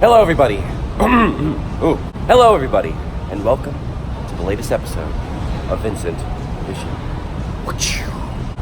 Hello everybody. Ooh. Hello everybody, and welcome to the latest episode of VincentVision.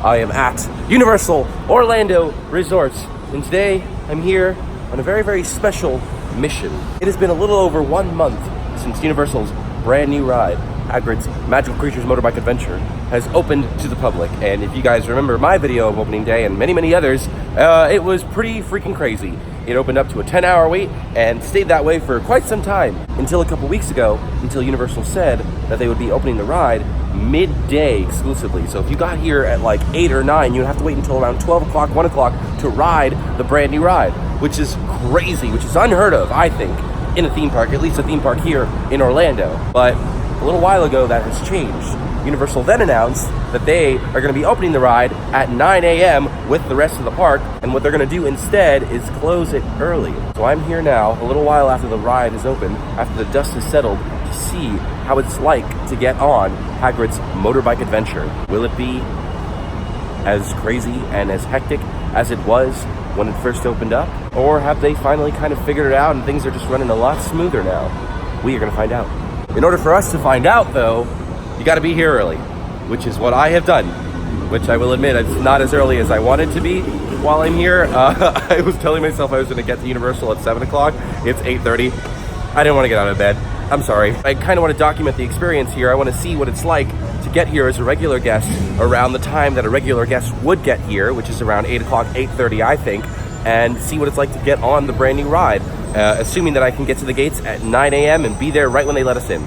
I am at Universal Orlando Resorts, and today I'm here on a very, very special mission. It has been a little over 1 month since Universal's brand new ride, Hagrid's Magical Creatures Motorbike Adventure, has opened to the public. And if you guys remember my video of opening day and many, many others, it was pretty freaking crazy. It opened up to a 10-hour wait and stayed that way for quite some time until a couple weeks ago, until Universal said that they would be opening the ride midday exclusively. So if you got here at like 8 or 9, you'd have to wait until around 12 o'clock, 1 o'clock to ride the brand new ride, which is crazy, which is unheard of, I think, in a theme park, at least a theme park here in Orlando. But a little while ago that has changed. Universal then announced that they are going to be opening the ride at 9 a.m. with the rest of the park, and what they're going to do instead is close it early. So I'm here now, a little while after the ride is open, after the dust has settled, to see how it's like to get on Hagrid's Motorbike Adventure. Will it be as crazy and as hectic as it was when it first opened up? Or have they finally kind of figured it out and things are just running a lot smoother now? We are going to find out. In order for us to find out, though, you got to be here early, which is what I have done, which I will admit it's not as early as I wanted to be while I'm here. I was telling myself I was going to get to Universal at 7 o'clock. It's 8:30. I didn't want to get out of bed. I'm sorry. I kind of want to document the experience here. I want to see what it's like to get here as a regular guest around the time that a regular guest would get here, which is around 8 o'clock, 8:30, I think, and see what it's like to get on the brand new ride, assuming that I can get to the gates at 9 a.m. and be there right when they let us in.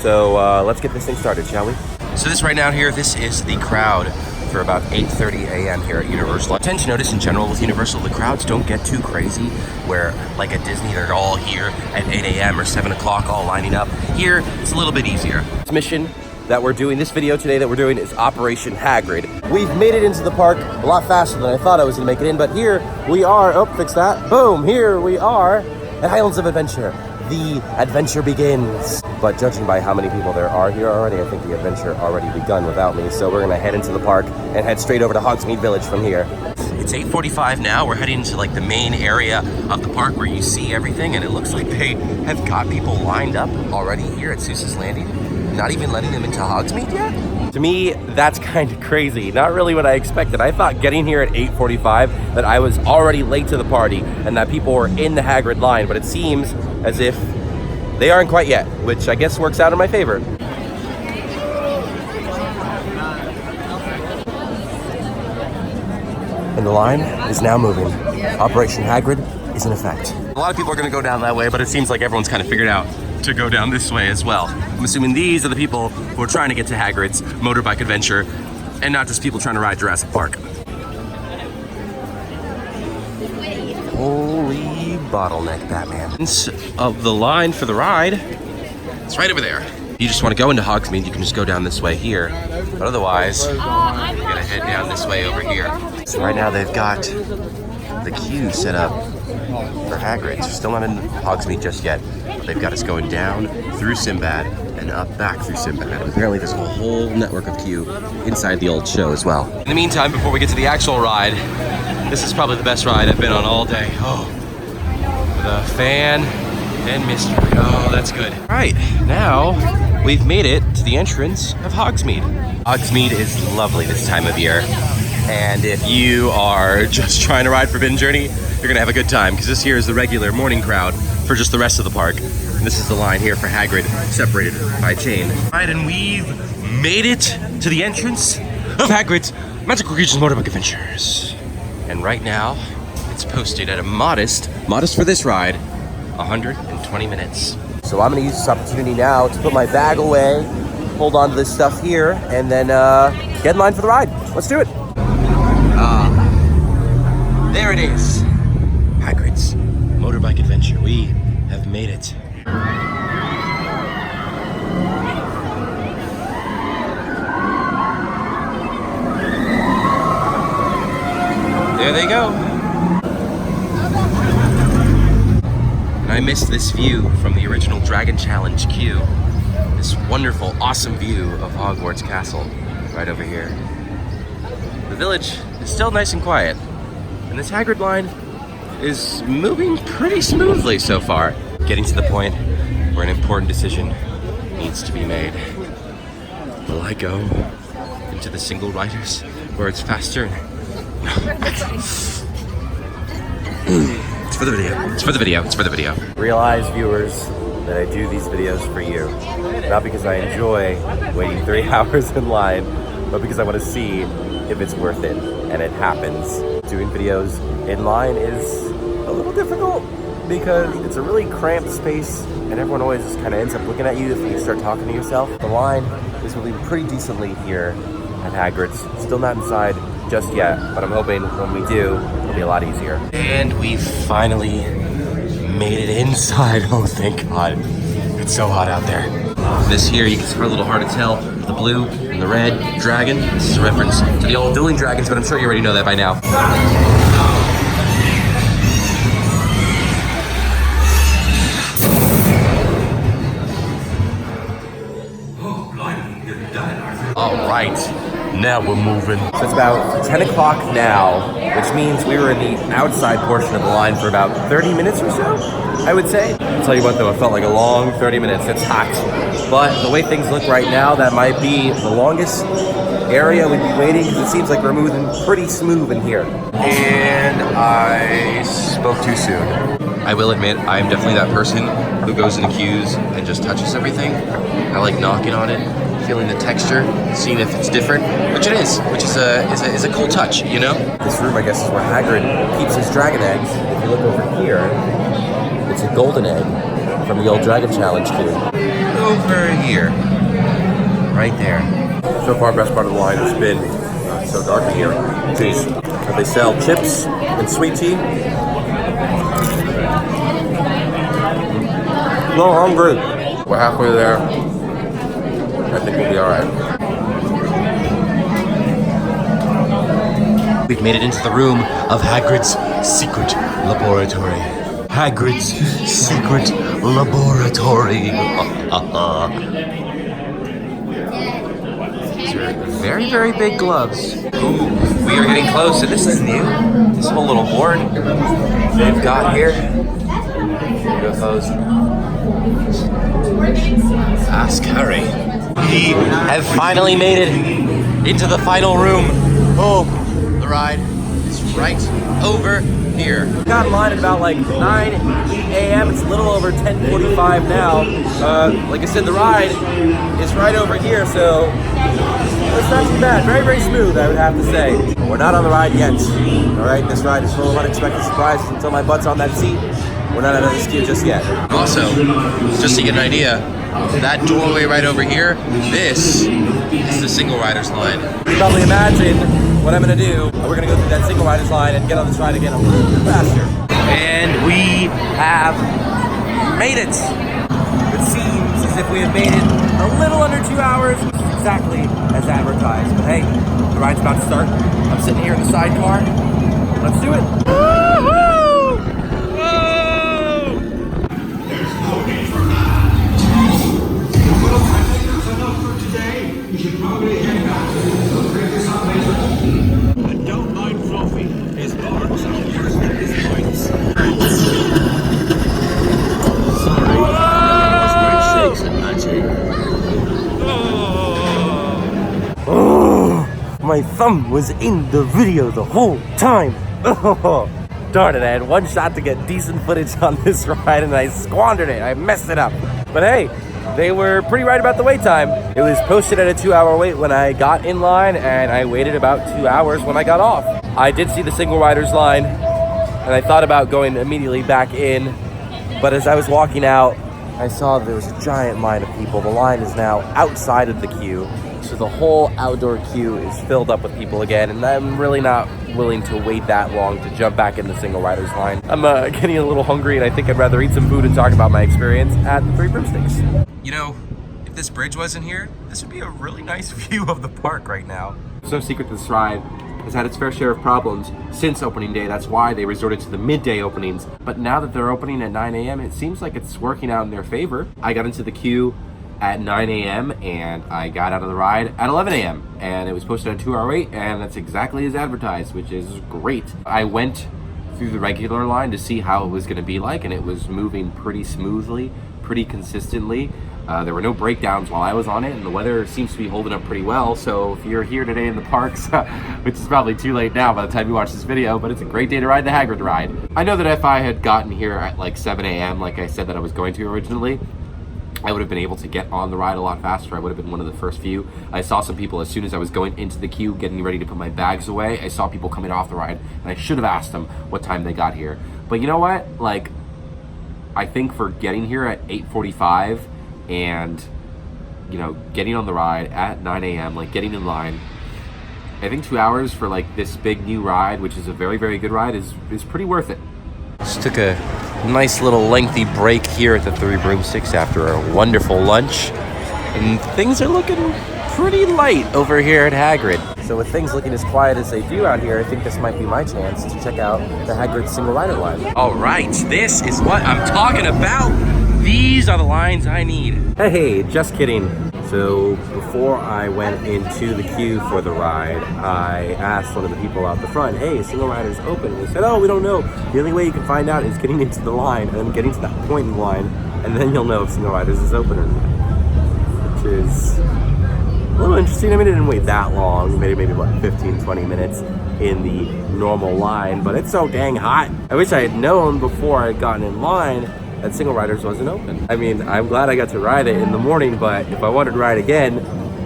So let's get this thing started, shall we? So this right now here, this is the crowd for about 8:30 a.m. here at Universal. I tend to notice in general with Universal, the crowds don't get too crazy, where like at Disney, they're all here at 8 a.m. or 7 o'clock all lining up. Here, it's a little bit easier. This mission that we're doing, this video today that we're doing, is Operation Hagrid. We've made it into the park a lot faster than I thought I was gonna make it in, but here we are, oh, fix that, boom, here we are at Islands of Adventure. The adventure begins. But judging by how many people there are here already, I think the adventure already begun without me. So we're gonna head into the park and head straight over to Hogsmeade Village from here. It's 8:45 now. We're heading into like the main area of the park where you see everything, and it looks like they have got people lined up already here at Seuss's Landing. Not even letting them into Hogsmeade yet? To me, that's kind of crazy. Not really what I expected. I thought getting here at 8:45 that I was already late to the party and that people were in the Hagrid line, but it seems as if they aren't quite yet, which I guess works out in my favor. And the line is now moving. Operation Hagrid is in effect. A lot of people are going to go down that way, but it seems like everyone's kind of figured out to go down this way as well. I'm assuming these are the people who are trying to get to Hagrid's Motorbike Adventure, and not just people trying to ride Jurassic Park. Holy bottleneck, Batman. Of the line for the ride, it's right over there. If you just want to go into Hogsmeade, you can just go down this way here. But otherwise, you're gonna head down this way over here. So right now they've got the queue set up for Hagrid's. They're still not in Hogsmeade just yet. They've got us going down through Sinbad and up back through Sinbad. And apparently there's a whole network of queue inside the old show as well. In the meantime, before we get to the actual ride, this is probably the best ride I've been on all day. Oh, the fan and mystery. Oh, that's good. All right, now we've made it to the entrance of Hogsmeade. Hogsmeade is lovely this time of year. And if you are just trying to ride Forbidden Journey, you're gonna have a good time, because this here is the regular morning crowd for just the rest of the park. And this is the line here for Hagrid, separated by a chain. All right, and we've made it to the entrance of Hagrid's Magical Creatures Motorbike Adventures. And right now, it's posted at a modest for this ride, 120 minutes. So I'm gonna use this opportunity now to put my bag away, hold on to this stuff here, and then get in line for the ride. Let's do it. There it is. Hagrid's Motorbike Adventure. We have made it. There they go. And I missed this view from the original Dragon Challenge queue. This wonderful, awesome view of Hogwarts Castle right over here. The village is still nice and quiet. And this Hagrid line is moving pretty smoothly so far. Getting to the point where an important decision needs to be made. Will I go into the single riders where it's faster? No. It's for the video. It's for the video. It's for the video. Realize, viewers, that I do these videos for you. Not because I enjoy waiting 3 hours in line, but because I want to see if it's worth it. And it happens. Doing videos in line is a little difficult because it's a really cramped space and everyone always just kind of ends up looking at you if you start talking to yourself. The line is moving pretty decently here at Hagrid's. Still not inside just yet, but I'm hoping when we do, it'll be a lot easier. And we finally made it inside. Oh, thank God. It's so hot out there. This here, you can see a little hard to tell, the blue and the red dragon. This is a reference to the old dueling dragons, but I'm sure you already know that by now. All right, now we're moving. So it's about 10 o'clock now, which means we were in the outside portion of the line for about 30 minutes or so, I would say. I'll tell you what though, it felt like a long 30 minutes. It's hot. But the way things look right now, that might be the longest area we'd be waiting because it seems like we're moving pretty smooth in here. And I spoke too soon. I will admit, I'm definitely that person who goes in the queues and just touches everything. I like knocking on it, feeling the texture, seeing if it's different, which it is, which is a cool touch, you know? This room, I guess, is where Hagrid keeps his dragon eggs. If you look over here, it's a golden egg from the old Dragon Challenge queue. Over here, right there. So far, best part of the line has been so dark in here. Jeez. They sell chips and sweet tea. No, hungry. We're halfway there. I think we'll be all right. We've made it into the room of Hagrid's secret laboratory. Hagrid's secret laboratory. These are very, very big gloves. Ooh, we are getting close, and this is new. This whole little board they've got here. UFOs. Ask Harry. We have finally made it into the final room. Oh, the ride is right over here. Got in line at about like 9 a.m. It's a little over 10:45 now. Like I said, the ride is right over here, so it's not too bad. Very, very smooth, I would have to say. But we're not on the ride yet. All right, this ride is full of unexpected surprises until my butt's on that seat. We're not out of this queue just yet. Also, just to get an idea, that doorway right over here, this is the single riders line. You can probably imagine what I'm gonna do. We're gonna go through that single riders line and get on this ride again a little bit faster. And we have made it. It seems as if we have made it a little under 2 hours, which is exactly as advertised. But hey, the ride's about to start. I'm sitting here in the sidecar. Let's do it. Woo-hoo! My thumb was in the video the whole time. Oh, darn it, I had one shot to get decent footage on this ride and I squandered it. I messed it up. But hey, they were pretty right about the wait time. It was posted at a 2-hour wait when I got in line and I waited about 2 hours when I got off. I did see the single riders line and I thought about going immediately back in, but as I was walking out, I saw there was a giant line of people. The line is now outside of the queue. So the whole outdoor queue is filled up with people again, and I'm really not willing to wait that long to jump back in the single riders line. I'm getting a little hungry, and I think I'd rather eat some food and talk about my experience at the Three Broomsticks. You know, if this bridge wasn't here, this would be a really nice view of the park right now. It's no secret this ride has had its fair share of problems since opening day. That's why they resorted to the midday openings. But now that they're opening at 9 a.m., it seems like it's working out in their favor. I got into the queue at 9 a.m. and I got out of the ride at 11 a.m. and it was posted at a 2-hour wait, and that's exactly as advertised, which is great. I went through the regular line to see how it was going to be like, and it was moving pretty smoothly, pretty consistently. There were no breakdowns while I was on it, and the weather seems to be holding up pretty well. So if you're here today in the parks, which is probably too late now by the time you watch this video, but it's a great day to ride the Hagrid ride. I know that if I had gotten here at like 7 a.m. like I said that I was going to originally, I would have been able to get on the ride a lot faster. I would have been one of the first few. I saw some people as soon as I was going into the queue, getting ready to put my bags away. I saw people coming off the ride, and I should have asked them what time they got here. But you know what? Like, I think for getting here at 8:45 and, you know, getting on the ride at 9 a.m., like getting in line, I think 2 hours for like this big new ride, which is a very, very good ride, is pretty worth it. Just took a nice little lengthy break here at the Three Broomsticks after a wonderful lunch, and things are looking pretty light over here at Hagrid. So with things looking as quiet as they do out here, I think this might be my chance to check out the Hagrid single rider line. All right, this is what I'm talking about. These are the lines I need. Hey, just kidding. So before I went into the queue for the ride, I asked one of the people out the front, hey, single rider's open? And they said, oh, we don't know. The only way you can find out is getting into the line and then getting to that point in the line, and then you'll know if single riders is open or not, which is a little interesting. I mean, it didn't wait that long, maybe what, 15, 20 minutes in the normal line, but it's so dang hot. I wish I had known before I had gotten in line that single riders wasn't open. I mean, I'm glad I got to ride it in the morning, but if I wanted to ride again,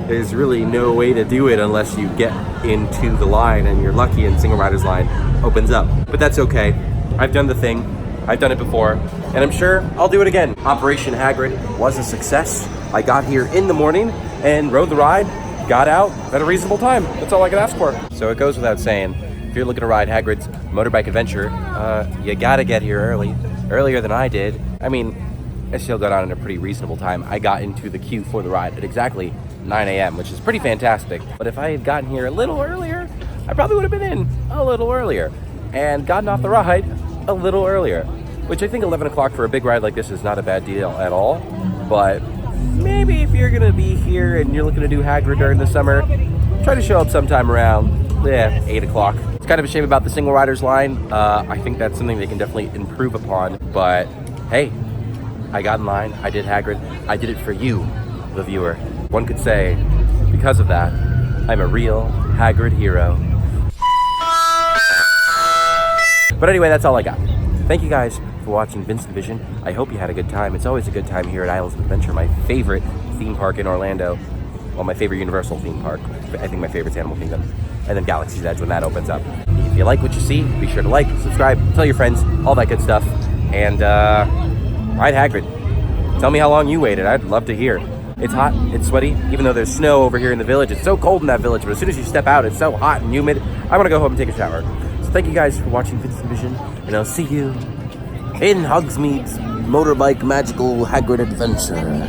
there's really no way to do it unless you get into the line and you're lucky and single riders line opens up. But that's okay. I've done the thing. I've done it before, and I'm sure I'll do it again. Operation Hagrid was a success. I got here in the morning and rode the ride, got out at a reasonable time. That's all I could ask for. So it goes without saying, if you're looking to ride Hagrid's motorbike adventure, you gotta get here earlier than I did. I mean, I still got on at a pretty reasonable time. I got into the queue for the ride at exactly 9 a.m., which is pretty fantastic. But if I had gotten here a little earlier, I probably would have been in a little earlier and gotten off the ride a little earlier, which I think 11 o'clock for a big ride like this is not a bad deal at all. But maybe if you're gonna be here and you're looking to do Hagrid during the summer, try to show up sometime around 8 o'clock. It's kind of a shame about the single riders line. I think that's something they can definitely improve upon, but hey, I got in line, I did Hagrid, I did it for you, the viewer. One could say, because of that, I'm a real Hagrid hero. But anyway, that's all I got. Thank you guys for watching VincentVision. I hope you had a good time. It's always a good time here at Islands of Adventure, my favorite theme park in Orlando. Well, my favorite Universal theme park. I think my favorite's Animal Kingdom. And then Galaxy's Edge when that opens up. If you like what you see, be sure to like, subscribe, tell your friends, all that good stuff. And ride Hagrid. Tell me how long you waited. I'd love to hear. It's hot, it's sweaty, even though there's snow over here in the village. It's so cold in that village, but as soon as you step out, it's so hot and humid. I want to go home and take a shower. So thank you guys for watching VincentVision, and I'll see you in Hogsmeade's Motorbike Magical Hagrid Adventure.